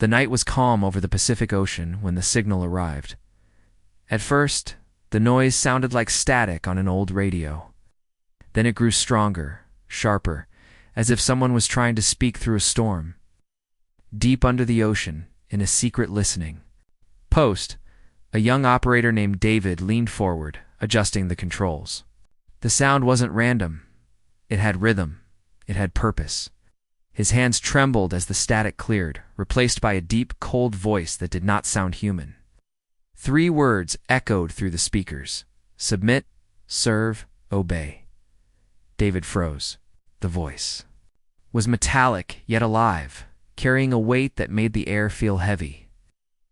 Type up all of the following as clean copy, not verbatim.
The night was calm over the Pacific Ocean when the signal arrived. At first, the noise sounded like static on an old radio. Then it grew stronger, sharper, as if someone was trying to speak through a storm. Deep under the ocean, in a secret listening post, a young operator named David leaned forward, adjusting the controls. The sound wasn't random. It had rhythm. It had purpose. His hands trembled as the static cleared, replaced by a deep, cold voice that did not sound human. 3 words echoed through the speakers: submit, serve, obey. David froze. The voice was metallic, yet alive, carrying a weight that made the air feel heavy.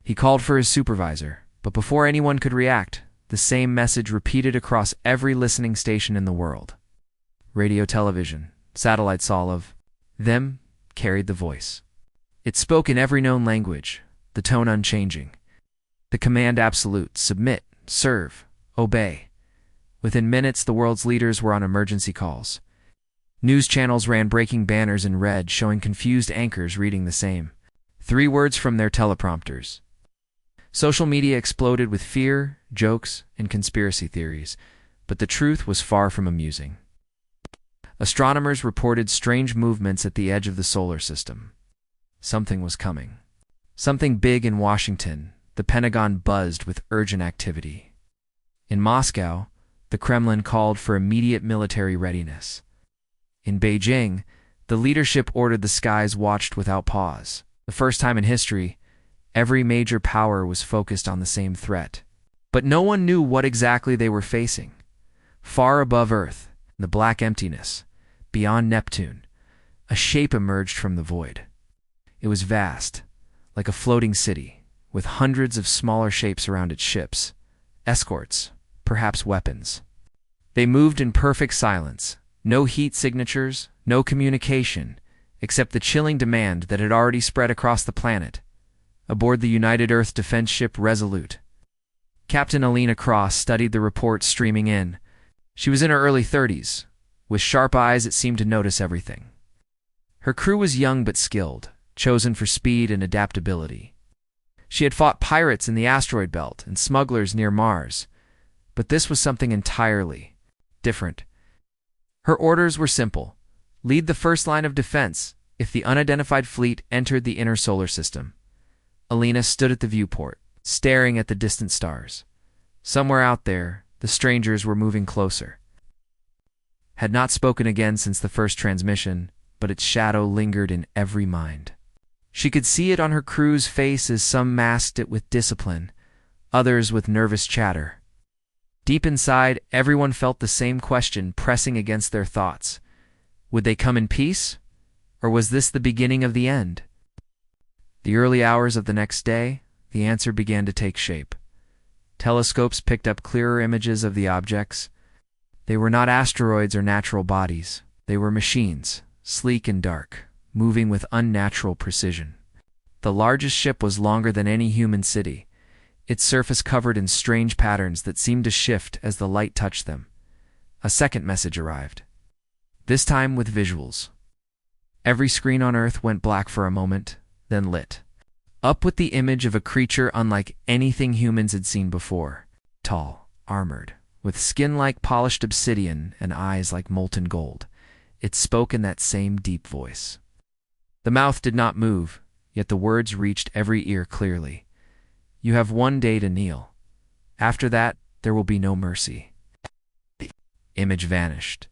He called for his supervisor, but before anyone could react, the same message repeated across every listening station in the world. Radio, television, satellites, all of them carried the voice. It spoke in every known language, the tone unchanging. The command absolute: submit, serve, obey. Within minutes, the world's leaders were on emergency calls. News channels ran breaking banners in red, showing confused anchors reading the same 3 words from their teleprompters. Social media exploded with fear, jokes, and conspiracy theories, but the truth was far from amusing. Astronomers reported strange movements at the edge of the solar system. Something was coming. Something big in Washington. The Pentagon buzzed with urgent activity. In Moscow, the Kremlin called for immediate military readiness. In Beijing, the leadership ordered the skies watched without pause. The first time in history, every major power was focused on the same threat. But no one knew what exactly they were facing. Far above Earth, in the black emptiness, beyond Neptune, a shape emerged from the void. It was vast, like a floating city, with hundreds of smaller shapes around its ships, escorts, perhaps weapons. They moved in perfect silence. No heat signatures, no communication, except the chilling demand that had already spread across the planet. Aboard the United Earth defense ship Resolute, Captain Alina Cross studied the report streaming in. She was in her early 30s. With sharp eyes that seemed to notice everything. Her crew was young but skilled, chosen for speed and adaptability. She had fought pirates in the asteroid belt and smugglers near Mars, but this was something entirely different. Her orders were simple: lead the first line of defense if the unidentified fleet entered the inner solar system. Alina stood at the viewport, staring at the distant stars. Somewhere out there, the strangers were moving closer. Had not spoken again since the first transmission, but its shadow lingered in every mind. She could see it on her crew's faces. Some masked it with discipline, others with nervous chatter. Deep inside, everyone felt the same question pressing against their thoughts. Would they come in peace, or was this the beginning of the end? The early hours of the next day, the answer began to take shape. Telescopes picked up clearer images of the objects. They were not asteroids or natural bodies. They were machines, sleek and dark, moving with unnatural precision. The largest ship was longer than any human city, its surface covered in strange patterns that seemed to shift as the light touched them. A second message arrived, this time with visuals. Every screen on Earth went black for a moment, then lit up with the image of a creature unlike anything humans had seen before. Tall, armored, with skin like polished obsidian and eyes like molten gold. It spoke in that same deep voice. The mouth did not move, yet the words reached every ear clearly. You have 1 day to kneel. After that, there will be no mercy. The image vanished.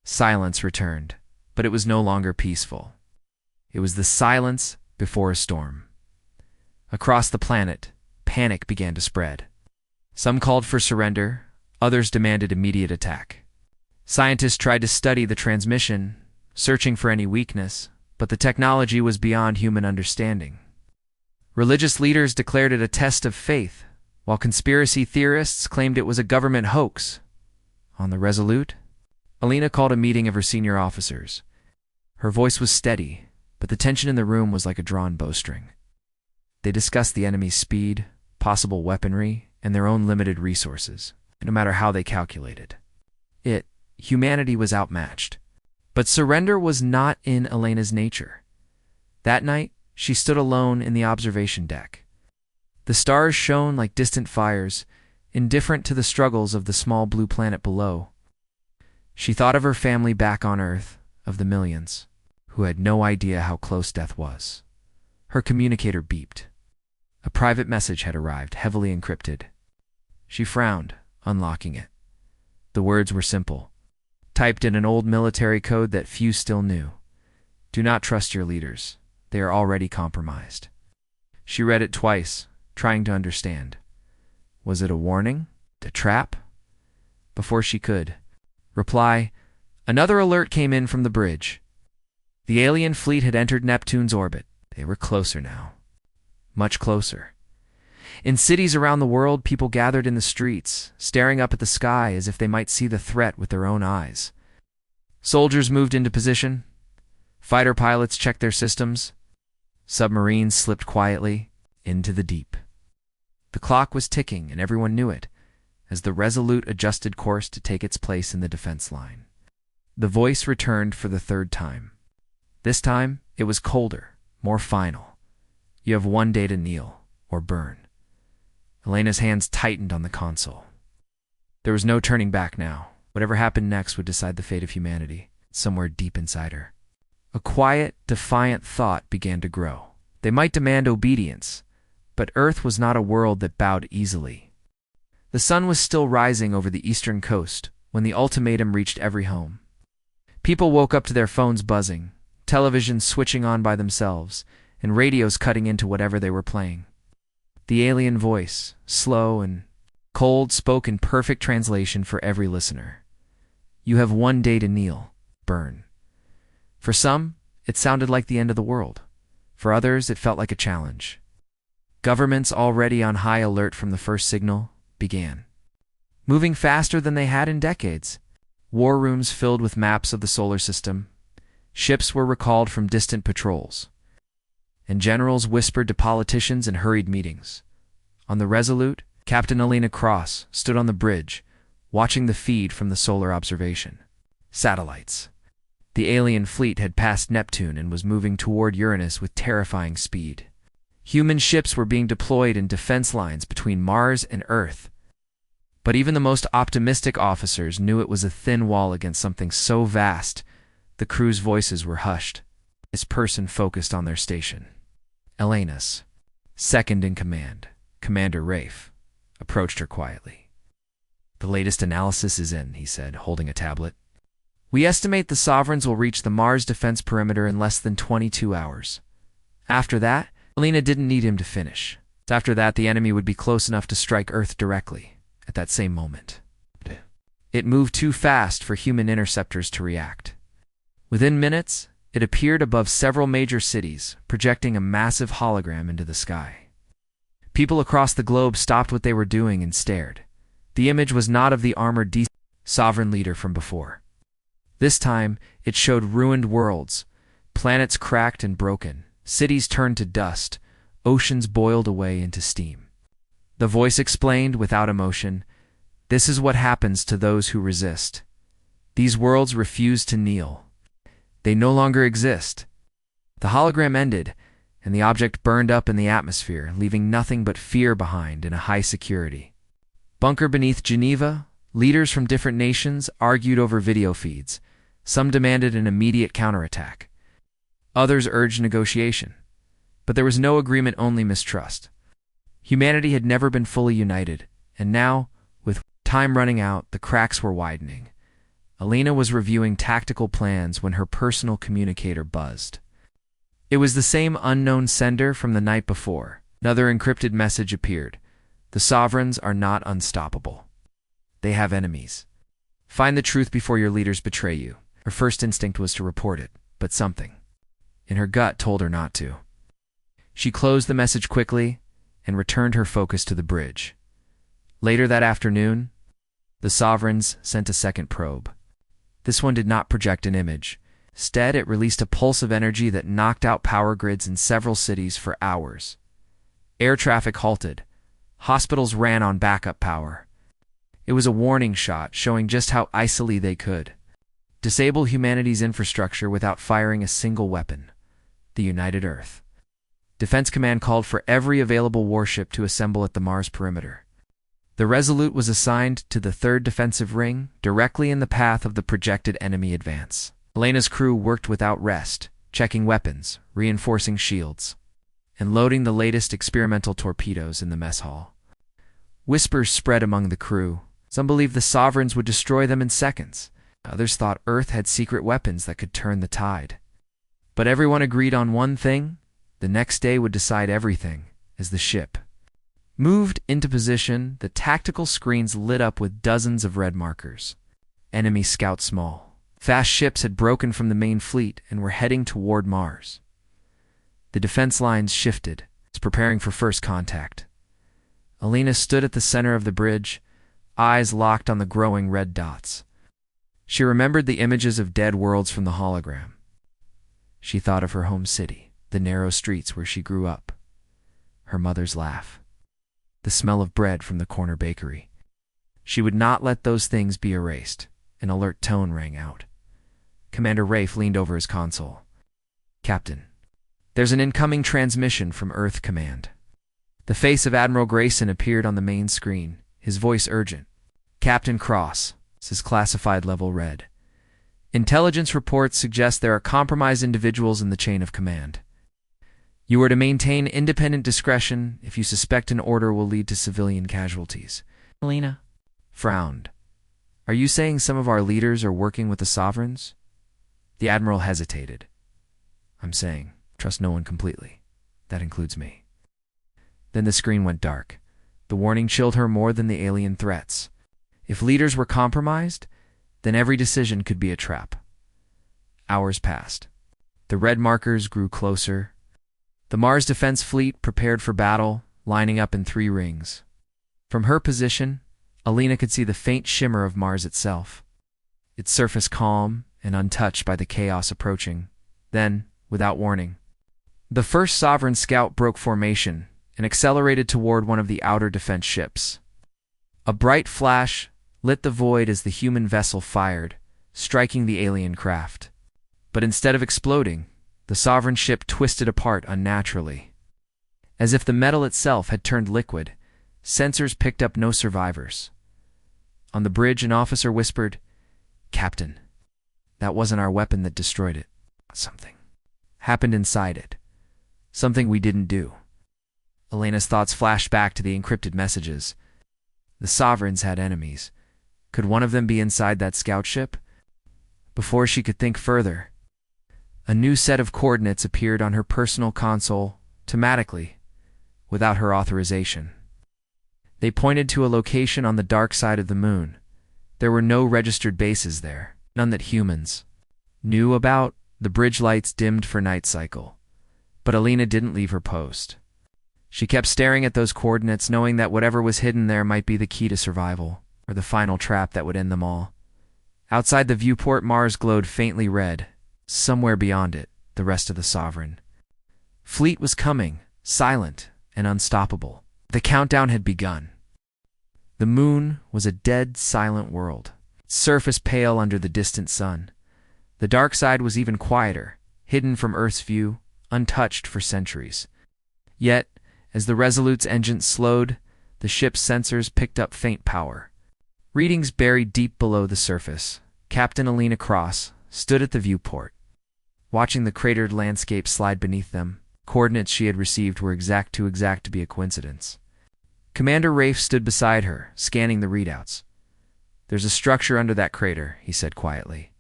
Silence returned, but it was no longer peaceful. It was the silence before a storm. Across the planet, panic began to spread. Some called for surrender, others demanded immediate attack. Scientists tried to study the transmission, searching for any weakness, but the technology was beyond human understanding. Religious leaders declared it a test of faith, while conspiracy theorists claimed it was a government hoax. On the Resolute, Alina called a meeting of her senior officers. Her voice was steady, but the tension in the room was like a drawn bowstring. They discussed the enemy's speed, possible weaponry, and their own limited resources, no matter how they calculated. Humanity was outmatched. But surrender was not in Elena's nature. That night, she stood alone in the observation deck. The stars shone like distant fires, indifferent to the struggles of the small blue planet below. She thought of her family back on Earth, of the millions, who had no idea how close death was. Her communicator beeped. A private message had arrived, heavily encrypted. She frowned, unlocking it. The words were simple, typed in an old military code that few still knew. Do not trust your leaders. They are already compromised. She read it twice, trying to understand. Was it a warning? A trap? Before she could reply, another alert came in from the bridge. The alien fleet had entered Neptune's orbit. They were closer now. Much closer. In cities around the world, people gathered in the streets, staring up at the sky as if they might see the threat with their own eyes. Soldiers moved into position. Fighter pilots checked their systems. Submarines slipped quietly into the deep. The clock was ticking, and everyone knew it, as the Resolute adjusted course to take its place in the defense line. The voice returned for the third time. This time, it was colder, more final. You have 1 day to kneel, or burn. Elena's hands tightened on the console. There was no turning back now. Whatever happened next would decide the fate of humanity, somewhere deep inside her. A quiet, defiant thought began to grow. They might demand obedience, but Earth was not a world that bowed easily. The sun was still rising over the eastern coast when the ultimatum reached every home. People woke up to their phones buzzing, televisions switching on by themselves, and radios cutting into whatever they were playing. The alien voice, slow and cold, spoke in perfect translation for every listener. You have 1 day to kneel, burn. For some, it sounded like the end of the world. For others, it felt like a challenge. Governments, already on high alert from the first signal, began. Moving faster than they had in decades. War rooms filled with maps of the solar system. Ships were recalled from distant patrols. And generals whispered to politicians in hurried meetings. On the Resolute, Captain Elena Cross stood on the bridge, watching the feed from the solar observation. Satellites. The alien fleet had passed Neptune and was moving toward Uranus with terrifying speed. Human ships were being deployed in defense lines between Mars and Earth. But even the most optimistic officers knew it was a thin wall against something so vast, the crew's voices were hushed. This person focused on their station. Elena's second in command, Commander Rafe, approached her quietly. The latest analysis is in, he said, holding a tablet. We estimate the Sovereigns will reach the Mars defense perimeter in less than 22 hours. After that, Elena didn't need him to finish. After that, the enemy would be close enough to strike Earth directly, at that same moment. It moved too fast for human interceptors to react. Within minutes, it appeared above several major cities, projecting a massive hologram into the sky. People across the globe stopped what they were doing and stared. The image was not of the armored sovereign leader from before. This time, it showed ruined worlds, planets cracked and broken, cities turned to dust, oceans boiled away into steam. The voice explained without emotion, "This is what happens to those who resist. These worlds refuse to kneel. They no longer exist." The hologram ended, and the object burned up in the atmosphere, leaving nothing but fear behind in a high security. Bunker beneath Geneva, leaders from different nations argued over video feeds. Some demanded an immediate counterattack. Others urged negotiation. But there was no agreement, only mistrust. Humanity had never been fully united, and now, with time running out, the cracks were widening. Elena was reviewing tactical plans when her personal communicator buzzed. It was the same unknown sender from the night before. Another encrypted message appeared. The Sovereigns are not unstoppable. They have enemies. Find the truth before your leaders betray you. Her first instinct was to report it, but something in her gut told her not to. She closed the message quickly and returned her focus to the bridge. Later that afternoon, the Sovereigns sent a second probe. This one did not project an image. Instead, it released a pulse of energy that knocked out power grids in several cities for hours. Air traffic halted. Hospitals ran on backup power. It was a warning shot showing just how easily they could disable humanity's infrastructure without firing a single weapon. The United Earth. Defense Command called for every available warship to assemble at the Mars perimeter. The Resolute was assigned to the 3rd defensive ring, directly in the path of the projected enemy advance. Elena's crew worked without rest, checking weapons, reinforcing shields, and loading the latest experimental torpedoes in the mess hall. Whispers spread among the crew. Some believed the Sovereigns would destroy them in seconds. Others thought Earth had secret weapons that could turn the tide. But everyone agreed on one thing: the next day would decide everything. As the ship moved into position, the tactical screens lit up with dozens of red markers. Enemy scout small. Fast ships had broken from the main fleet and were heading toward Mars. The defense lines shifted, preparing for first contact. Elena stood at the center of the bridge, eyes locked on the growing red dots. She remembered the images of dead worlds from the hologram. She thought of her home city, the narrow streets where she grew up, her mother's laugh, the smell of bread from the corner bakery. She would not let those things be erased. An alert tone rang out. Commander Rafe leaned over his console. "Captain, there's an incoming transmission from Earth Command." The face of Admiral Grayson appeared on the main screen, his voice urgent. "Captain Cross," his classified level read. "Intelligence reports suggest there are compromised individuals in the chain of command. You are to maintain independent discretion if you suspect an order will lead to civilian casualties." Elena frowned. "Are you saying some of our leaders are working with the Sovereigns?" The Admiral hesitated. "I'm saying, trust no one completely. That includes me." Then the screen went dark. The warning chilled her more than the alien threats. If leaders were compromised, then every decision could be a trap. Hours passed. The red markers grew closer. The Mars Defense Fleet prepared for battle, lining up in 3 rings. From her position, Elena could see the faint shimmer of Mars itself, its surface calm and untouched by the chaos approaching. Then, without warning, the first Sovereign scout broke formation and accelerated toward one of the outer defense ships. A bright flash lit the void as the human vessel fired, striking the alien craft. But instead of exploding, the Sovereign ship twisted apart unnaturally. As if the metal itself had turned liquid, sensors picked up no survivors. On the bridge, an officer whispered, "Captain, that wasn't our weapon that destroyed it. Something happened inside it. Something we didn't do." Elena's thoughts flashed back to the encrypted messages. The Sovereigns had enemies. Could one of them be inside that scout ship? Before she could think further, a new set of coordinates appeared on her personal console, automatically, without her authorization. They pointed to a location on the dark side of the moon. There were no registered bases there, none that humans knew about. The bridge lights dimmed for night cycle. But Elena didn't leave her post. She kept staring at those coordinates, knowing that whatever was hidden there might be the key to survival, or the final trap that would end them all. Outside the viewport, Mars glowed faintly red. Somewhere beyond it, the rest of the Sovereign fleet was coming, silent and unstoppable. The countdown had begun. The moon was a dead, silent world, its surface pale under the distant sun. The dark side was even quieter, hidden from Earth's view, untouched for centuries. Yet, as the Resolute's engines slowed, the ship's sensors picked up faint power. Readings buried deep below the surface. Captain Elena Cross stood at the viewport, watching the cratered landscape slide beneath them. Coordinates she had received were too exact to be a coincidence. Commander Rafe stood beside her, scanning the readouts. "There's a structure under that crater," he said quietly.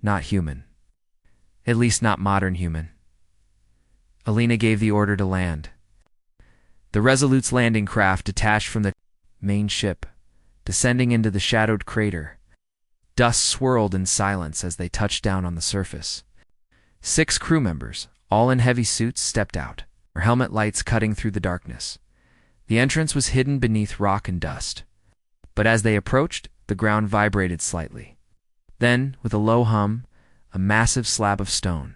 "Not human. At least not modern human." Elena gave the order to land. The Resolute's landing craft detached from the main ship, descending into the shadowed crater. Dust swirled in silence as they touched down on the surface. 6 crew members, all in heavy suits, stepped out, their helmet lights cutting through the darkness. The entrance was hidden beneath rock and dust. But as they approached, the ground vibrated slightly. Then, with a low hum, a massive slab of stone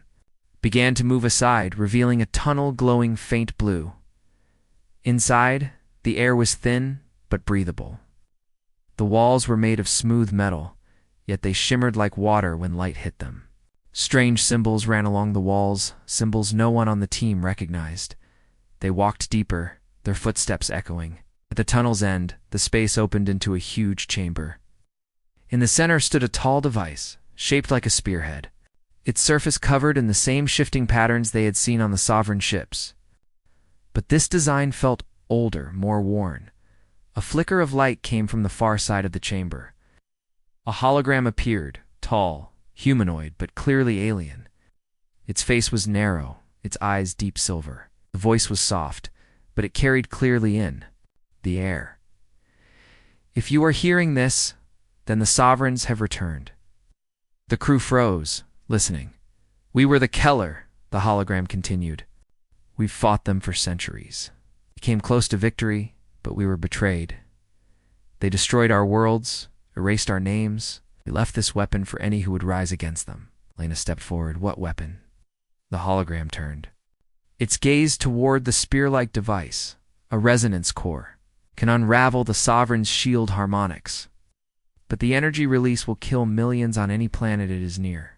began to move aside, revealing a tunnel glowing faint blue. Inside, the air was thin but breathable. The walls were made of smooth metal, yet they shimmered like water when light hit them. Strange symbols ran along the walls, symbols no one on the team recognized. They walked deeper, their footsteps echoing. At the tunnel's end, the space opened into a huge chamber. In the center stood a tall device, shaped like a spearhead, its surface covered in the same shifting patterns they had seen on the Sovereign ships. But this design felt older, more worn. A flicker of light came from the far side of the chamber. A hologram appeared, tall, humanoid, but clearly alien. Its face was narrow, its eyes deep silver. The voice was soft, but it carried clearly in the air. "If you are hearing this, then the Sovereigns have returned." The crew froze, listening. "We were the Keller," the hologram continued. "We've fought them for centuries. We came close to victory, but we were betrayed. They destroyed our worlds, erased our names. We left this weapon for any who would rise against them." Lena stepped forward. "What weapon?" The hologram turned. Its gaze toward the spear-like device, a resonance core, can unravel the Sovereign's shield harmonics. But the energy release will kill millions on any planet it is near.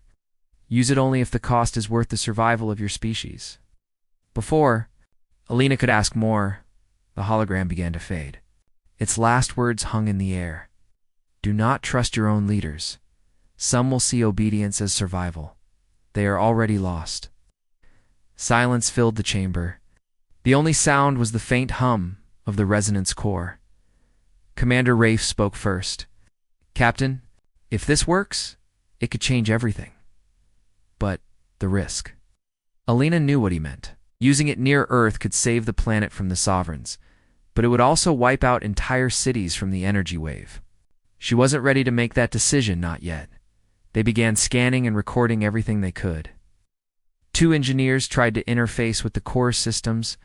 Use it only if the cost is worth the survival of your species. Before Alina could ask more, the hologram began to fade. Its last words hung in the air. "Do not trust your own leaders. Some will see obedience as survival. They are already lost." Silence filled the chamber. The only sound was the faint hum of the resonance core. Commander Rafe spoke first. "Captain, if this works, it could change everything. But the risk." Alina knew what he meant. Using it near Earth could save the planet from the Sovereigns, but it would also wipe out entire cities from the energy wave. She wasn't ready to make that decision, not yet. They began scanning and recording everything they could. 2 engineers tried to interface with the core systems,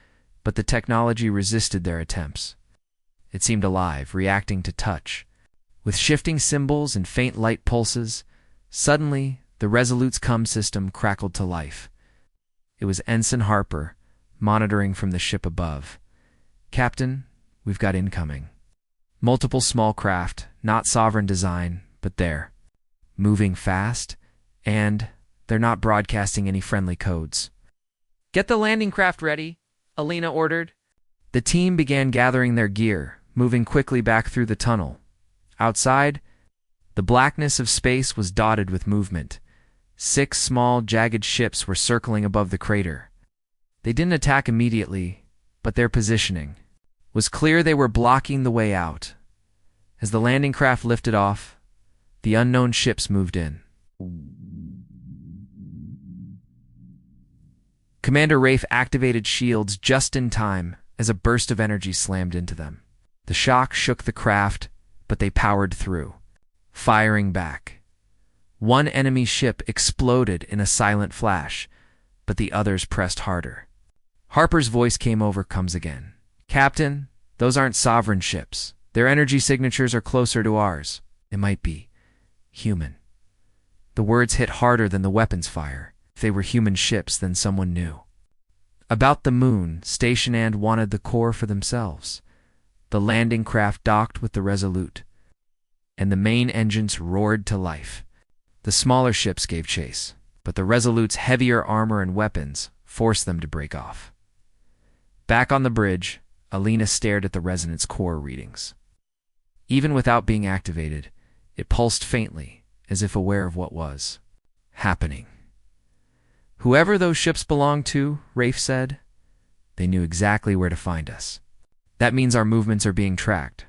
but the technology resisted their attempts. It seemed alive, reacting to touch. With shifting symbols and faint light pulses, suddenly the Resolute's comm system crackled to life. It was Ensign Harper, monitoring from the ship above. "Captain, we've got incoming. Multiple small craft, not Sovereign design, but there. Moving fast, and they're not broadcasting any friendly codes." "Get the landing craft ready," Alina ordered. The team began gathering their gear, moving quickly back through the tunnel. Outside, the blackness of space was dotted with movement. 6 small, jagged ships were circling above the crater. They didn't attack immediately, but their positioning was clear. They were blocking the way out. As the landing craft lifted off, the unknown ships moved in. Commander Rafe activated shields just in time as a burst of energy slammed into them. The shock shook the craft, but they powered through, firing back. One enemy ship exploded in a silent flash, but the others pressed harder. Harper's voice came over comes again. "Captain, those aren't Sovereign ships. Their energy signatures are closer to ours. It might be human." The words hit harder than the weapon's fire. If they were human ships, then someone knew. About the moon, Station And wanted the core for themselves. The landing craft docked with the Resolute, and the main engines roared to life. The smaller ships gave chase, but the Resolute's heavier armor and weapons forced them to break off. Back on the bridge, Alina stared at the resonance core readings. Even without being activated, it pulsed faintly, as if aware of what was happening. "Whoever those ships belonged to," Rafe said, "they knew exactly where to find us. That means our movements are being tracked."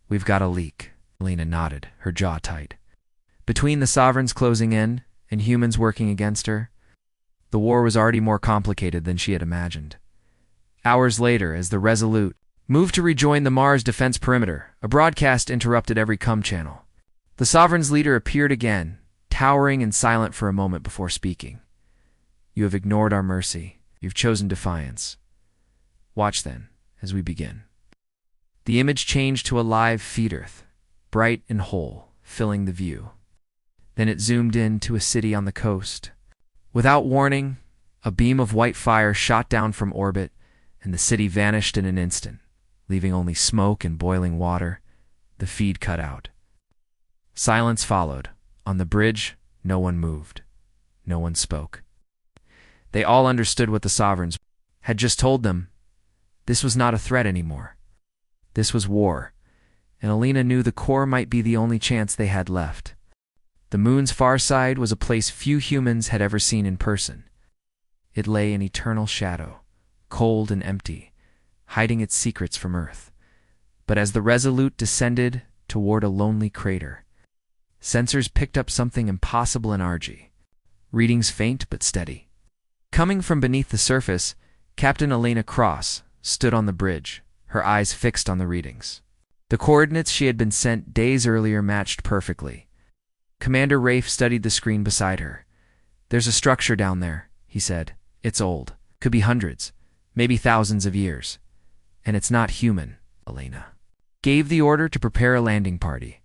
"We've got a leak." Alina nodded, her jaw tight. Between the Sovereigns closing in and humans working against her, the war was already more complicated than she had imagined. Hours later, as the Resolute moved to rejoin the Mars defense perimeter, a broadcast interrupted every comm channel. The Sovereign's leader appeared again, towering and silent for a moment before speaking. "You have ignored our mercy. You've chosen defiance. Watch, then, as we begin." The image changed to a live feed Earth, bright and whole, filling the view. Then it zoomed in to a city on the coast. Without warning, a beam of white fire shot down from orbit, and the city vanished in an instant, leaving only smoke and boiling water. The feed cut out. Silence followed. On the bridge, no one moved. No one spoke. They all understood what the Sovereigns had just told them this was not a threat anymore. This was war, and Alina knew the core might be the only chance they had left. The moon's far side was a place few humans had ever seen in person. It lay in eternal shadow, cold and empty, hiding its secrets from Earth. But as the Resolute descended toward a lonely crater, sensors picked up something impossible in RG. Readings faint but steady. Coming from beneath the surface, Captain Elena Cross stood on the bridge, her eyes fixed on the readings. The coordinates she had been sent days earlier matched perfectly. Commander Rafe studied the screen beside her. "There's a structure down there," he said. "It's old. Could be hundreds, maybe thousands of years. And it's not human." Elena gave the order to prepare a landing party.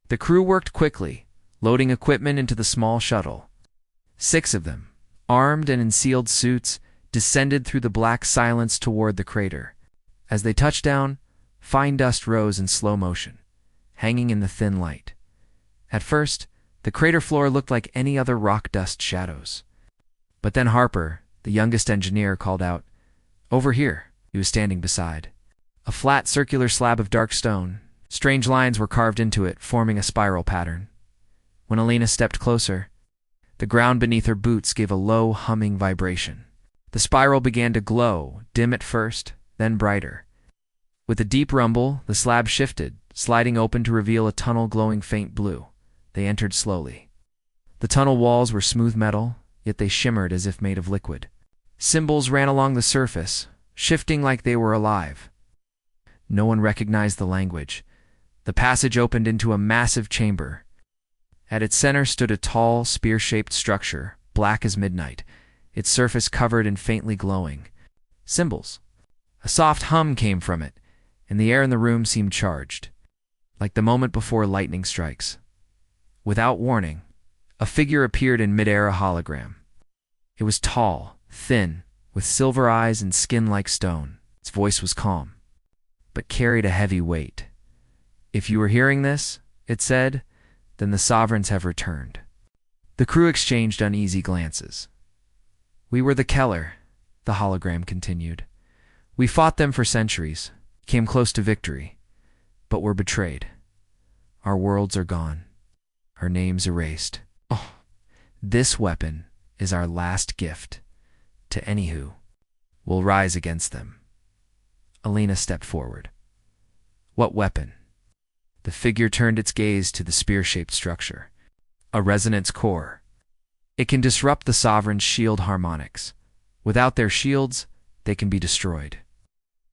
The crew worked quickly, loading equipment into the small shuttle. 6 of them, armed and in sealed suits, descended through the black silence toward the crater. As they touched down, fine dust rose in slow motion, hanging in the thin light. At first, the crater floor looked like any other rock dust shadows. But then Harper, the youngest engineer, called out, "Over here." He was standing beside a flat circular slab of dark stone. Strange lines were carved into it, forming a spiral pattern. When Alina stepped closer, the ground beneath her boots gave a low, humming vibration. The spiral began to glow, dim at first, then brighter. With a deep rumble, the slab shifted, sliding open to reveal a tunnel glowing faint blue. They entered slowly. The tunnel walls were smooth metal, yet they shimmered as if made of liquid. Symbols ran along the surface, shifting like they were alive. No one recognized the language. The passage opened into a massive chamber. At its center stood a tall, spear-shaped structure, black as midnight, its surface covered in faintly glowing symbols. A soft hum came from it, and the air in the room seemed charged, like the moment before lightning strikes. Without warning, a figure appeared in midair, a hologram. It was tall, thin, with silver eyes and skin like stone. Its voice was calm, but carried a heavy weight. "If you are hearing this," it said, "then the sovereigns have returned." The crew exchanged uneasy glances. "We were the Keller," the hologram continued. "We fought them for centuries, came close to victory, but were betrayed. Our worlds are gone, our names erased. Oh, this weapon is our last gift to any who will rise against them." Alina stepped forward. "What weapon?" The figure turned its gaze to the spear-shaped structure. "A resonance core. It can disrupt the sovereign's shield harmonics. Without their shields, they can be destroyed.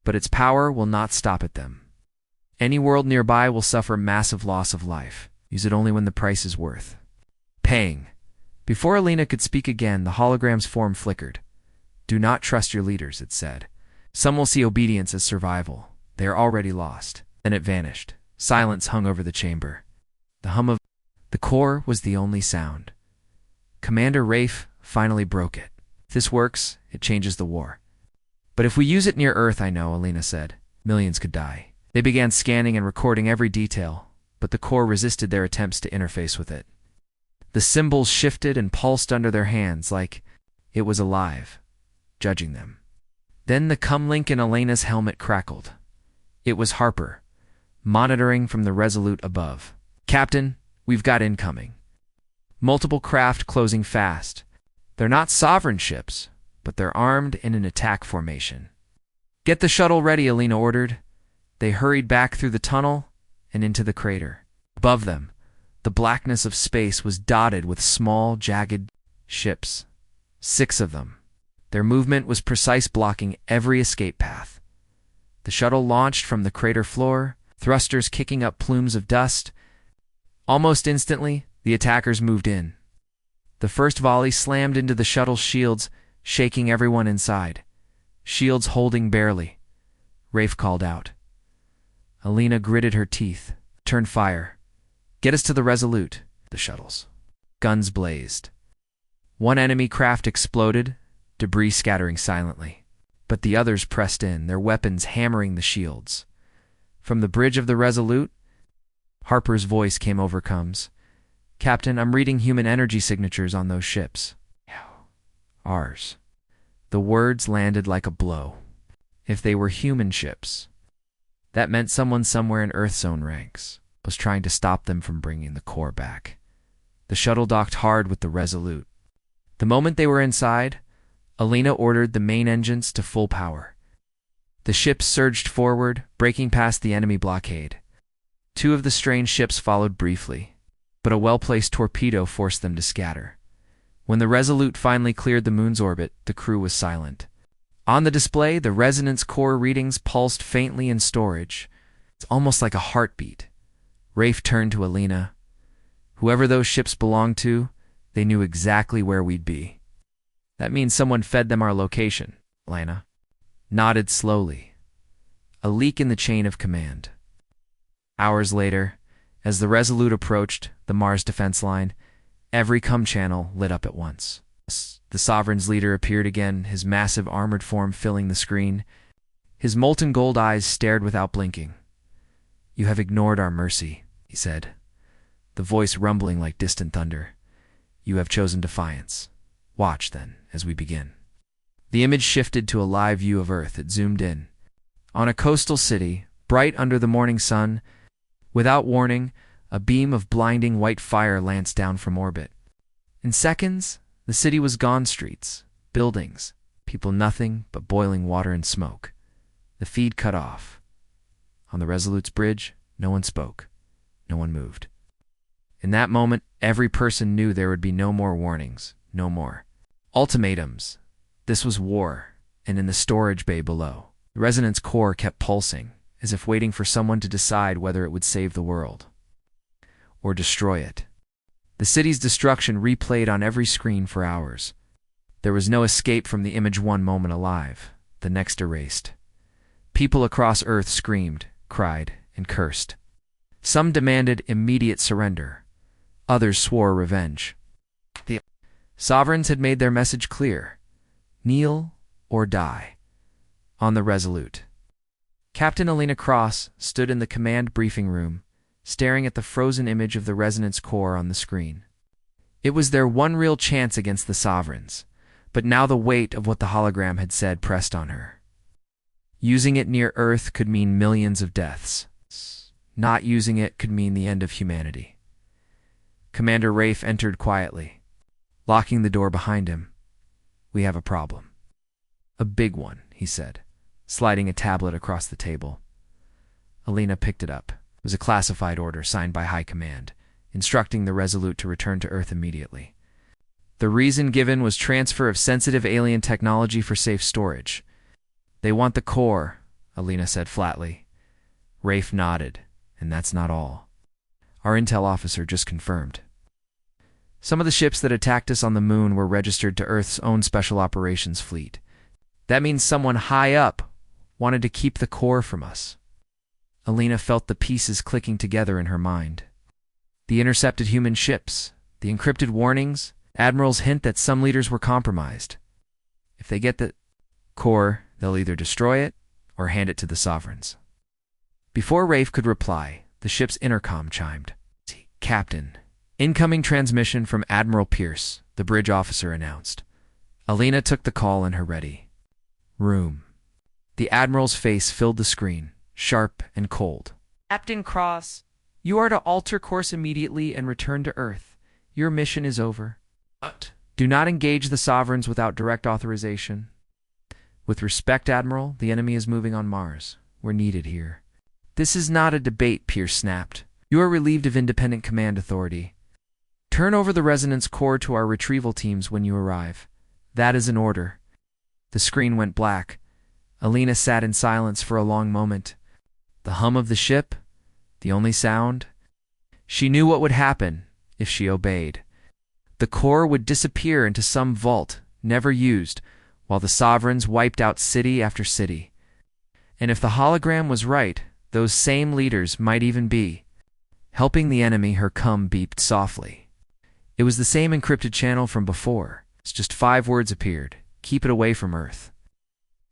But its power will not stop at them. Any world nearby will suffer massive loss of life. Use it only when the price is worth paying." Before Alina could speak again, the hologram's form flickered. "Do not trust your leaders," it said. "Some will see obedience as survival. They are already lost." Then it vanished. Silence hung over the chamber. The hum of the core was the only sound. Commander Rafe finally broke it. "If this works, it changes the war. But if we use it near Earth, I know," Alina said, "millions could die." They began scanning and recording every detail, but the core resisted their attempts to interface with it. The symbols shifted and pulsed under their hands like it was alive, judging them. Then the comlink in Elena's helmet crackled. It was Harper, monitoring from the Resolute above. "Captain, we've got incoming. Multiple craft closing fast. They're not sovereign ships, but they're armed in an attack formation." "Get the shuttle ready," Alina ordered. They hurried back through the tunnel and into the crater. Above them, the blackness of space was dotted with small, jagged ships. 6 of them. Their movement was precise, blocking every escape path. The shuttle launched from the crater floor, thrusters kicking up plumes of dust. Almost instantly, the attackers moved in. The first volley slammed into the shuttle's shields, shaking everyone inside. "Shields holding barely," Rafe called out. Alina gritted her teeth. "Turn fire. Get us to the Resolute." The shuttles. Guns blazed. One enemy craft exploded, debris scattering silently. But the others pressed in, their weapons hammering the shields. From the bridge of the Resolute, Harper's voice came over comes. "Captain, I'm reading human energy signatures on those ships." "Ours." The words landed like a blow. If they were human ships, that meant someone somewhere in Earth's own ranks was trying to stop them from bringing the core back. The shuttle docked hard with the Resolute. The moment they were inside, Alina ordered the main engines to full power. The ships surged forward, breaking past the enemy blockade. Two of the strange ships followed briefly, but a well-placed torpedo forced them to scatter. When the Resolute finally cleared the moon's orbit, the crew was silent. On the display, the resonance core readings pulsed faintly in storage. It's almost like a heartbeat. Rafe turned to Alina. Whoever those ships belonged to, they knew exactly where we'd be. That means someone fed them our location, Alina nodded slowly. A leak in the chain of command. Hours later, as the Resolute approached the Mars defense line, every comm channel lit up at once. The Sovereign's leader appeared again, his massive armored form filling the screen. His molten gold eyes stared without blinking. "You have ignored our mercy," he said, the voice rumbling like distant thunder. "You have chosen defiance. Watch, then, as we begin." The image shifted to a live view of Earth. It zoomed in. On a coastal city, bright under the morning sun, without warning, a beam of blinding white fire lanced down from orbit. In seconds, the city was gone. Streets, buildings, people, nothing but boiling water and smoke. The feed cut off. On the Resolute's bridge, no one spoke. No one moved. In that moment, every person knew there would be no more warnings, no more ultimatums. This was war, and in the storage bay below, the resonance core kept pulsing, as if waiting for someone to decide whether it would save the world or destroy it. The city's destruction replayed on every screen for hours. There was no escape from the image. One moment alive, the next erased. People across Earth screamed, cried, and cursed. Some demanded immediate surrender. Others swore revenge. The Sovereigns had made their message clear. Kneel or die. On the Resolute, Captain Alina Cross stood in the command briefing room, staring at the frozen image of the resonance core on the screen. It was their one real chance against the Sovereigns, but now the weight of what the hologram had said pressed on her. Using it near Earth could mean millions of deaths. Not using it could mean the end of humanity. Commander Rafe entered quietly, locking the door behind him. "We have a problem." "A big one," he said, sliding a tablet across the table. Alina picked it up. It was a classified order signed by High Command, instructing the Resolute to return to Earth immediately. The reason given was transfer of sensitive alien technology for safe storage. "They want the core," Alina said flatly. Rafe nodded, "And that's not all. Our intel officer just confirmed. Some of the ships that attacked us on the moon were registered to Earth's own Special Operations Fleet. That means someone high up wanted to keep the core from us." Alina felt the pieces clicking together in her mind. The intercepted human ships, the encrypted warnings, Admiral's hint that some leaders were compromised. If they get the core, they'll either destroy it or hand it to the Sovereigns. Before Rafe could reply, the ship's intercom chimed. "Captain, incoming transmission from Admiral Pierce," the bridge officer announced. Alina took the call in her ready room. The Admiral's face filled the screen, sharp and cold. "Captain Cross, you are to alter course immediately and return to Earth. Your mission is over. But do not engage the Sovereigns without direct authorization." "With respect, Admiral, the enemy is moving on Mars. We're needed here." "This is not a debate," Pierce snapped. "You are relieved of independent command authority. Turn over the resonance core to our retrieval teams when you arrive. That is an order." The screen went black. Alina sat in silence for a long moment. The hum of the ship, the only sound. She knew what would happen if she obeyed. The core would disappear into some vault, never used, while the Sovereigns wiped out city after city. And if the hologram was right, those same leaders might even be helping the enemy. Her cum beeped softly. It was the same encrypted channel from before. Just 5 words appeared. "Keep it away from Earth."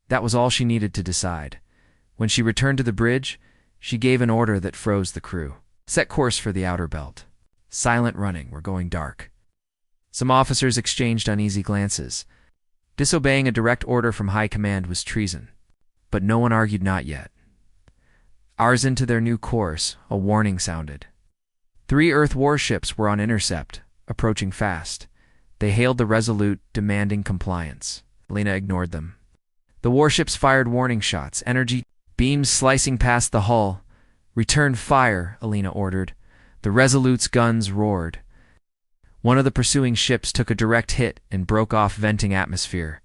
That was all she needed to decide. When she returned to the bridge, she gave an order that froze the crew. "Set course for the outer belt. Silent running, we're going dark." Some officers exchanged uneasy glances. Disobeying a direct order from high command was treason. But no one argued not yet. Hours into their new course, a warning sounded. 3 Earth warships were on intercept, approaching fast. They hailed the Resolute, demanding compliance. Alina ignored them. The warships fired warning shots, energy beams slicing past the hull. "Return fire," Alina ordered. The Resolute's guns roared. One of the pursuing ships took a direct hit and broke off venting atmosphere.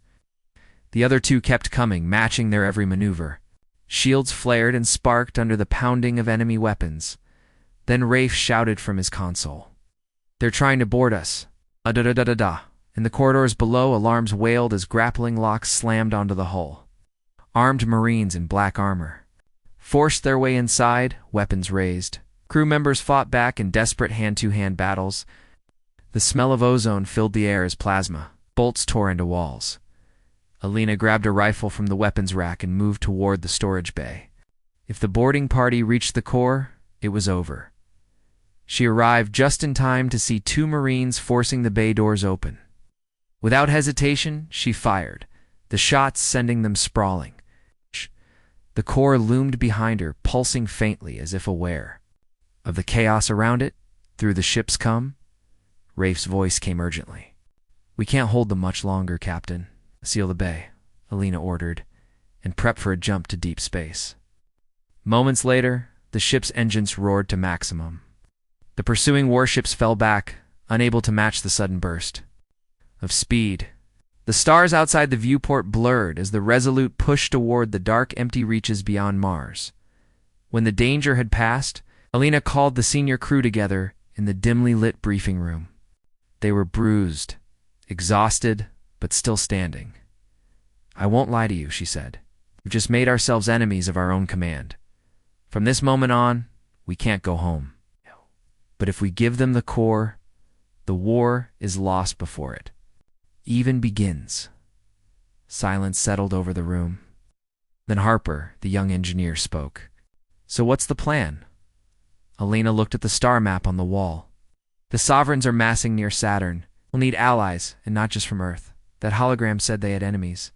The other 2 kept coming, matching their every maneuver. Shields flared and sparked under the pounding of enemy weapons. Then Rafe shouted from his console. "They're trying to board us. Da-da-da-da-da." In the corridors below, alarms wailed as grappling locks slammed onto the hull. Armed Marines in black armor forced their way inside, weapons raised. Crew members fought back in desperate hand-to-hand battles. The smell of ozone filled the air as plasma bolts tore into walls. Alina grabbed a rifle from the weapons rack and moved toward the storage bay. If the boarding party reached the core, it was over. She arrived just in time to see 2 Marines forcing the bay doors open. Without hesitation, she fired, the shots sending them sprawling. The core loomed behind her, pulsing faintly as if aware of the chaos around it. "Through the ships come?" Rafe's voice came urgently. "We can't hold them much longer, Captain. Seal the bay," Alina ordered, and prep for a jump to deep space. Moments later, the ship's engines roared to maximum. The pursuing warships fell back, unable to match the sudden burst of speed. The stars outside the viewport blurred as the Resolute pushed toward the dark, empty reaches beyond Mars. When the danger had passed, Alina called the senior crew together in the dimly lit briefing room. They were bruised, exhausted, but still standing. "I won't lie to you," she said. "We've just made ourselves enemies of our own command. From this moment on, we can't go home. But if we give them the core, the war is lost before it even begins." Silence settled over the room. Then Harper, the young engineer, spoke. "So what's the plan?" Alina looked at the star map on the wall. "The Sovereigns are massing near Saturn. We'll need allies, and not just from Earth. That hologram said they had enemies.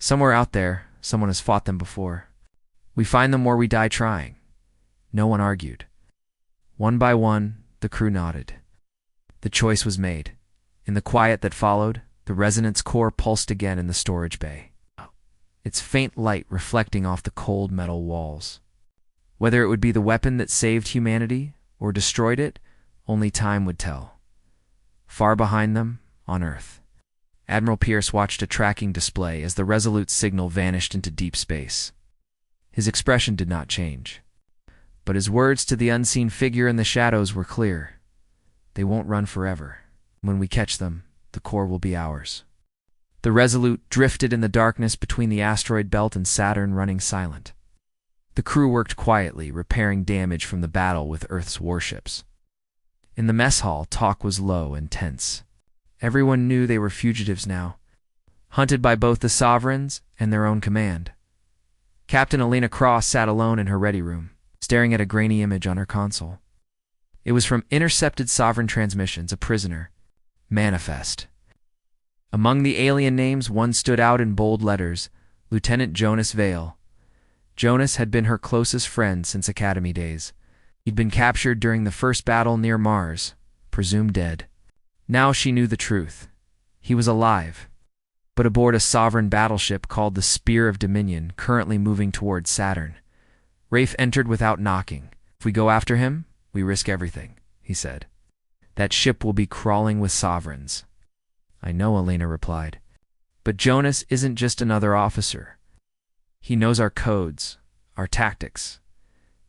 Somewhere out there, someone has fought them before. We find them or we die trying." No one argued. One by one, the crew nodded. The choice was made. In the quiet that followed, the resonance core pulsed again in the storage bay, its faint light reflecting off the cold metal walls. Whether it would be the weapon that saved humanity or destroyed it, only time would tell. Far behind them, on Earth, Admiral Pierce watched a tracking display as the Resolute signal vanished into deep space. His expression did not change, but his words to the unseen figure in the shadows were clear. "They won't run forever. When we catch them, the core will be ours." The Resolute drifted in the darkness between the asteroid belt and Saturn, running silent. The crew worked quietly, repairing damage from the battle with Earth's warships. In the mess hall, talk was low and tense. Everyone knew they were fugitives now, hunted by both the Sovereigns and their own command. Captain Alina Cross sat alone in her ready room, staring at a grainy image on her console. It was from intercepted Sovereign transmissions, a prisoner. Manifest. Among the alien names, one stood out in bold letters: Lieutenant Jonas Vale. Jonas had been her closest friend since Academy days. He'd been captured during the first battle near Mars, presumed dead. Now she knew the truth. He was alive, but aboard a Sovereign battleship called the Spear of Dominion, currently moving towards Saturn. Rafe entered without knocking. "If we go after him, we risk everything," he said. "That ship will be crawling with Sovereigns." "I know," Alina replied. "But Jonas isn't just another officer. He knows our codes, our tactics.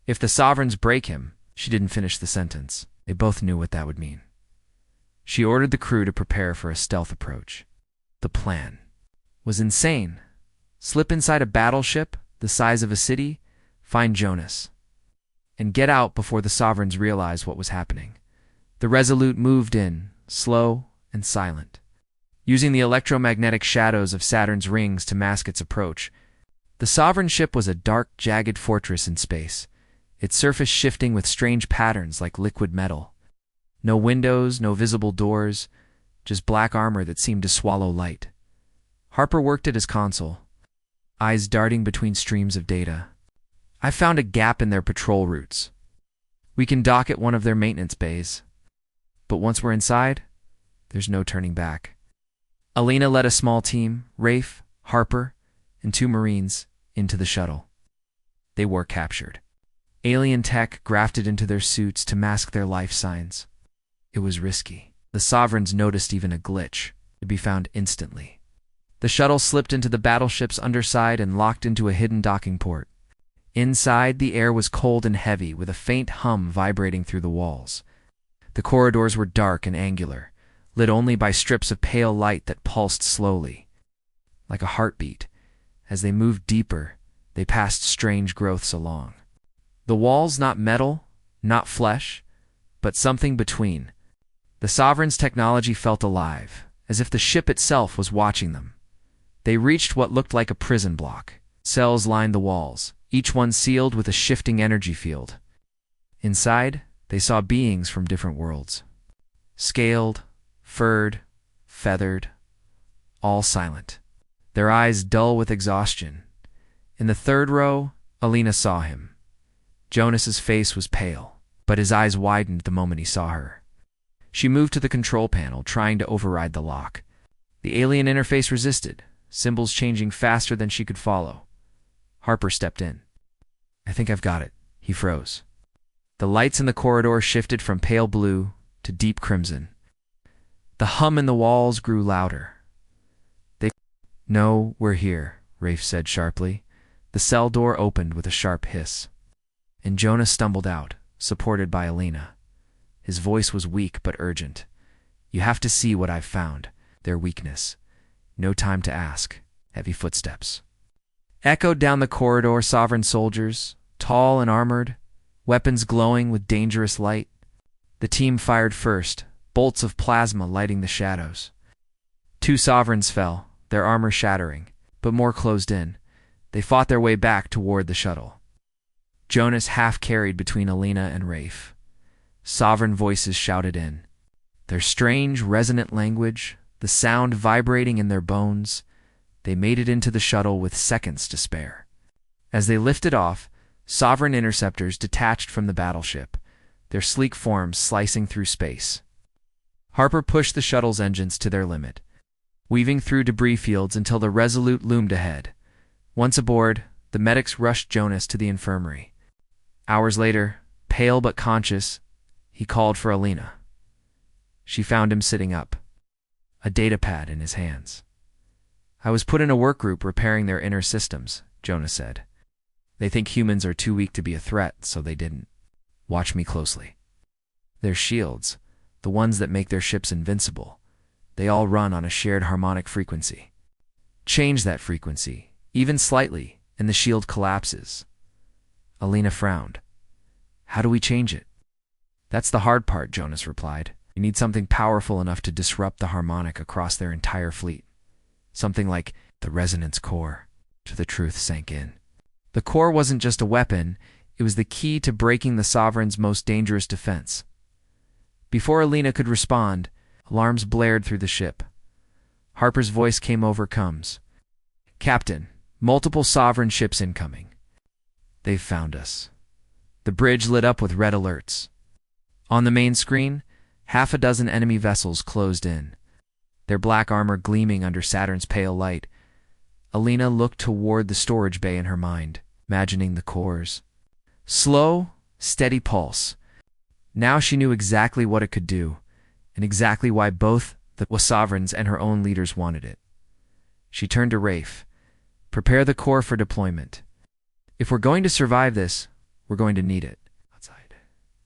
If the Sovereigns break him—" She didn't finish the sentence. They both knew what that would mean. She ordered the crew to prepare for a stealth approach. The plan was insane. Slip inside a battleship the size of a city, find Jonas, and get out before the Sovereigns realized what was happening. The Resolute moved in, slow and silent, using the electromagnetic shadows of Saturn's rings to mask its approach. The Sovereign ship was a dark, jagged fortress in space, its surface shifting with strange patterns like liquid metal. No windows, no visible doors, just black armor that seemed to swallow light. Harper worked at his console, eyes darting between streams of data. I found a gap in their patrol routes. We can dock at one of their maintenance bays. But once we're inside, there's no turning back. Alina led a small team, Rafe, Harper, and 2 Marines, into the shuttle. They were captured. Alien tech grafted into their suits to mask their life signs. It was risky. The Sovereigns noticed even a glitch to be found instantly. The shuttle slipped into the battleship's underside and locked into a hidden docking port. Inside, the air was cold and heavy, with a faint hum vibrating through the walls. The corridors were dark and angular, lit only by strips of pale light that pulsed slowly, like a heartbeat. As they moved deeper, they passed strange growths along. The walls not metal, not flesh, but something between. The Sovereign's technology felt alive, as if the ship itself was watching them. They reached what looked like a prison block. Cells lined the walls, each one sealed with a shifting energy field. Inside, they saw beings from different worlds. Scaled, furred, feathered, all silent. Their eyes dull with exhaustion. In the third row, Alina saw him. Jonas's face was pale, but his eyes widened the moment he saw her. She moved to the control panel, trying to override the lock. The alien interface resisted, symbols changing faster than she could follow. Harper stepped in. "I think I've got it." He froze. The lights in the corridor shifted from pale blue to deep crimson. The hum in the walls grew louder. "No, we're here," Rafe said sharply. The cell door opened with a sharp hiss, and Jonas stumbled out, supported by Alina. His voice was weak but urgent. "You have to see what I've found. Their weakness. No time to ask." Heavy footsteps echoed down the corridor. Sovereign soldiers, tall and armored, weapons glowing with dangerous light. The team fired first, bolts of plasma lighting the shadows. 2 Sovereigns fell, their armor shattering, but more closed in. They fought their way back toward the shuttle. Jonas half-carried between Alina and Rafe. Sovereign voices shouted in. Their strange, resonant language, the sound vibrating in their bones. They made it into the shuttle with seconds to spare. As they lifted off, Sovereign interceptors detached from the battleship, their sleek forms slicing through space. Harper pushed the shuttle's engines to their limit, weaving through debris fields until the Resolute loomed ahead. Once aboard, the medics rushed Jonas to the infirmary. Hours later, pale but conscious, he called for Alina. She found him sitting up, a datapad in his hands. "I was put in a work group repairing their inner systems," Jonas said. "They think humans are too weak to be a threat, so they didn't. Watch me closely. Their shields, the ones that make their ships invincible, they all run on a shared harmonic frequency. Change that frequency, even slightly, and the shield collapses." Alina frowned. "How do we change it?" "That's the hard part," Jonas replied. "You need something powerful enough to disrupt the harmonic across their entire fleet. Something like the resonance core." To the truth sank in. The core wasn't just a weapon, it was the key to breaking the Sovereign's most dangerous defense. Before Alina could respond, alarms blared through the ship. Harper's voice came over comms. "Captain, multiple Sovereign ships incoming. They've found us." The bridge lit up with red alerts. On the main screen, 6 enemy vessels closed in, their black armor gleaming under Saturn's pale light. Alina looked toward the storage bay in her mind, imagining the cores. Slow, steady pulse. Now she knew exactly what it could do, and exactly why both the Sovereigns and her own leaders wanted it. She turned to Rafe. "Prepare the core for deployment. If we're going to survive this, we're going to need it." Outside,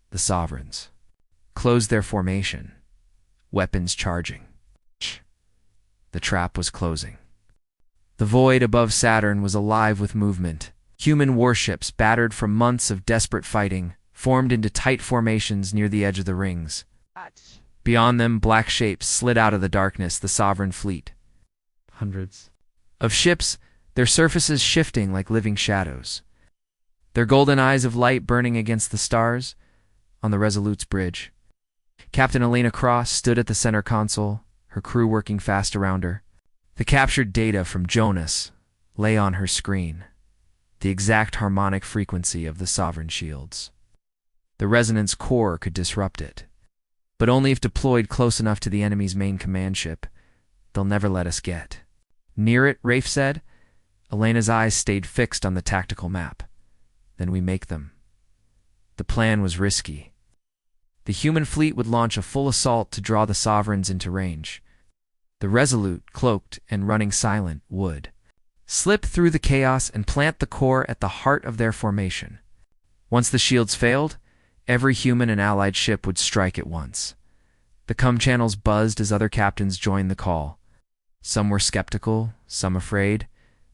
the Sovereigns closed their formation, weapons charging. The trap was closing. The void above Saturn was alive with movement. Human warships, battered from months of desperate fighting, formed into tight formations near the edge of the rings. Beyond them, black shapes slid out of the darkness, the Sovereign fleet. Hundreds of ships, their surfaces shifting like living shadows. Their golden eyes of light burning against the stars on the Resolute's bridge. Captain Alina Cross stood at the center console, her crew working fast around her. The captured data from Jonas lay on her screen, the exact harmonic frequency of the Sovereign shields. The resonance core could disrupt it, but only if deployed close enough to the enemy's main command ship. They'll never let us get near it, Rafe said. Elena's eyes stayed fixed on the tactical map. Then we make them. The plan was risky. The human fleet would launch a full assault to draw the Sovereigns into range. The Resolute, cloaked and running silent, would slip through the chaos and plant the core at the heart of their formation. Once the shields failed, every human and allied ship would strike at once. The comm channels buzzed as other captains joined the call. Some were skeptical, some afraid,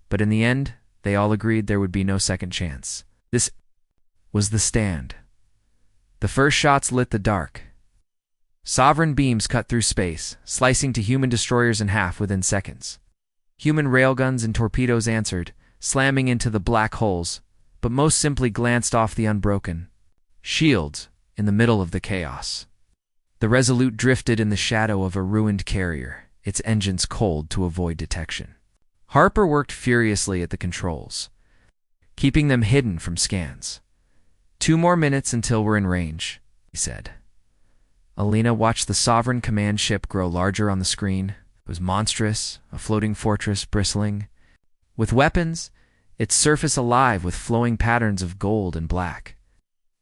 but in the end, they all agreed there would be no second chance. This was the stand. The first shots lit the dark. Sovereign beams cut through space, slicing to human destroyers in half within seconds. Human railguns and torpedoes answered, slamming into the black holes, but most simply glanced off the unbroken shields in the middle of the chaos. The Resolute drifted in the shadow of a ruined carrier, its engines cold to avoid detection. Harper worked furiously at the controls, keeping them hidden from scans. 2 more minutes until we're in range, he said. Elena watched the Sovereign command ship grow larger on the screen. It was monstrous, a floating fortress bristling with weapons, its surface alive with flowing patterns of gold and black.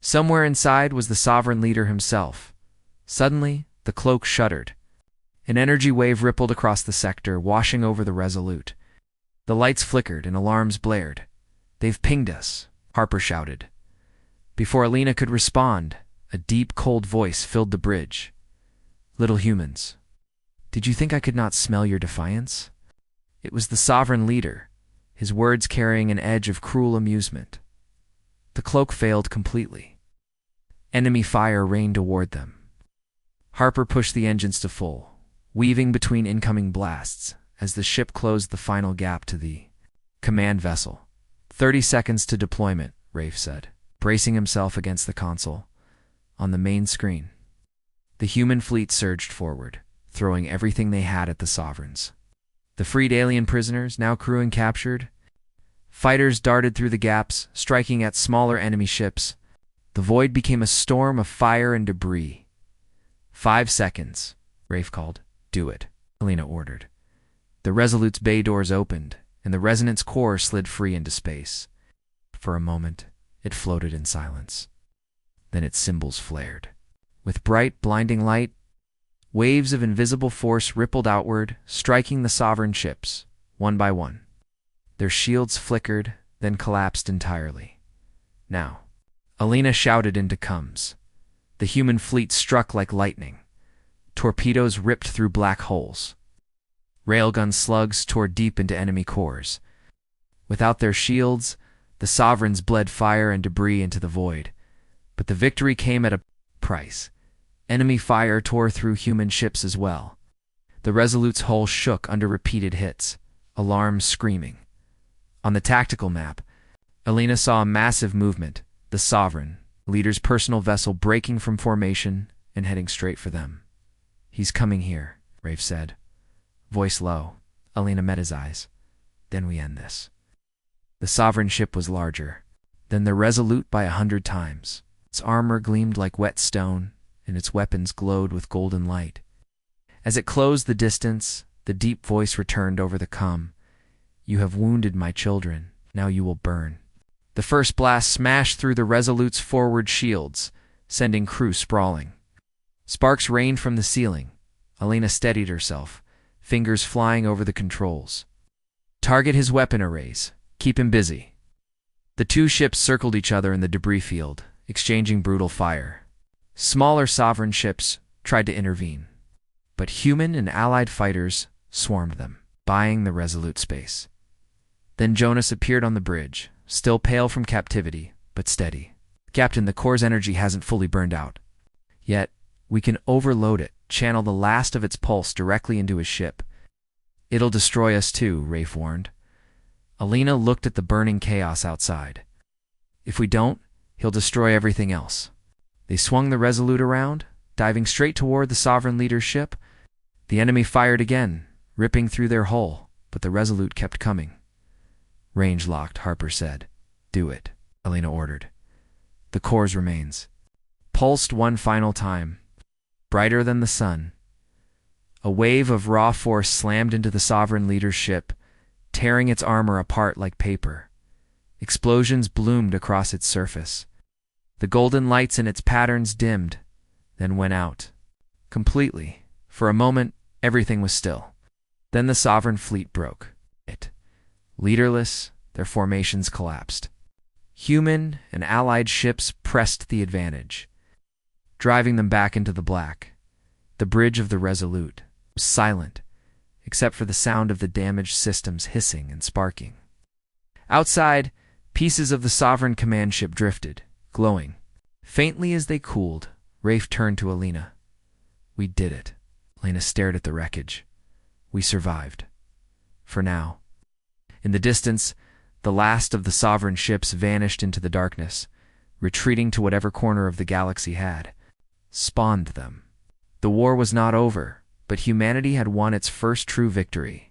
Somewhere inside was the Sovereign leader himself. Suddenly, the cloak shuddered. An energy wave rippled across the sector, washing over the Resolute. The lights flickered and alarms blared. "They've pinged us," Harper shouted. Before Elena could respond, a deep, cold voice filled the bridge. "Little humans, did you think I could not smell your defiance?" It was the Sovereign leader, his words carrying an edge of cruel amusement. The cloak failed completely. Enemy fire rained toward them. Harper pushed the engines to full, weaving between incoming blasts as the ship closed the final gap to the command vessel. 30 seconds to deployment, Rafe said, bracing himself against the console. On the main screen, the human fleet surged forward, throwing everything they had at the Sovereigns. The freed alien prisoners, now crewing captured. Fighters darted through the gaps, striking at smaller enemy ships. The void became a storm of fire and debris. 5 seconds, Rafe called. "Do it," Elena ordered. The Resolute's bay doors opened, and the resonance core slid free into space. For a moment, it floated in silence. Then its symbols flared. With bright, blinding light, waves of invisible force rippled outward, striking the Sovereign ships, one by one. Their shields flickered, then collapsed entirely. "Now," Elena shouted into comms. The human fleet struck like lightning. Torpedoes ripped through black holes. Railgun slugs tore deep into enemy cores. Without their shields, the Sovereigns bled fire and debris into the void. But the victory came at a price. Enemy fire tore through human ships as well. The Resolute's hull shook under repeated hits, alarms screaming. On the tactical map, Elena saw a massive movement, the Sovereign, leader's personal vessel breaking from formation and heading straight for them. "He's coming here," Rafe said. Voice low, Elena met his eyes. "Then we end this." The Sovereign ship was larger than the Resolute by 100 times. Its armor gleamed like wet stone, and its weapons glowed with golden light. As it closed the distance, the deep voice returned over the comm. "You have wounded my children. Now you will burn." The first blast smashed through the Resolute's forward shields, sending crew sprawling. Sparks rained from the ceiling. Elena steadied herself, fingers flying over the controls. "Target his weapon arrays. Keep him busy." The 2 ships circled each other in the debris field, exchanging brutal fire. Smaller Sovereign ships tried to intervene, but human and allied fighters swarmed them, buying the Resolute space. Then Jonas appeared on the bridge, still pale from captivity, but steady. "Captain, the core's energy hasn't fully burned out. Yet, we can overload it, channel the last of its pulse directly into his ship." "It'll destroy us too," Rafe warned. Elena looked at the burning chaos outside. "If we don't, he'll destroy everything else." They swung the Resolute around, diving straight toward the Sovereign leader's ship. The enemy fired again, ripping through their hull. but the Resolute kept coming. "Range locked," Harper said. "Do it," Elena ordered. The core's remains pulsed one final time, brighter than the sun. A wave of raw force slammed into the Sovereign leader's ship, tearing its armor apart like paper. Explosions bloomed across its surface. The golden lights in its patterns dimmed, then went out. Completely. For a moment, everything was still. Then the Sovereign fleet broke. Leaderless, their formations collapsed. Human and allied ships pressed the advantage, driving them back into the black. The bridge of the Resolute was silent, except for the sound of the damaged systems hissing and sparking. Outside, pieces of the Sovereign command ship drifted, glowing. Faintly as they cooled, Rafe turned to Elena. "We did it." Elena stared at the wreckage. "We survived. For now." In the distance, the last of the Sovereign ships vanished into the darkness, retreating to whatever corner of the galaxy had spawned them. The war was not over, but humanity had won its first true victory.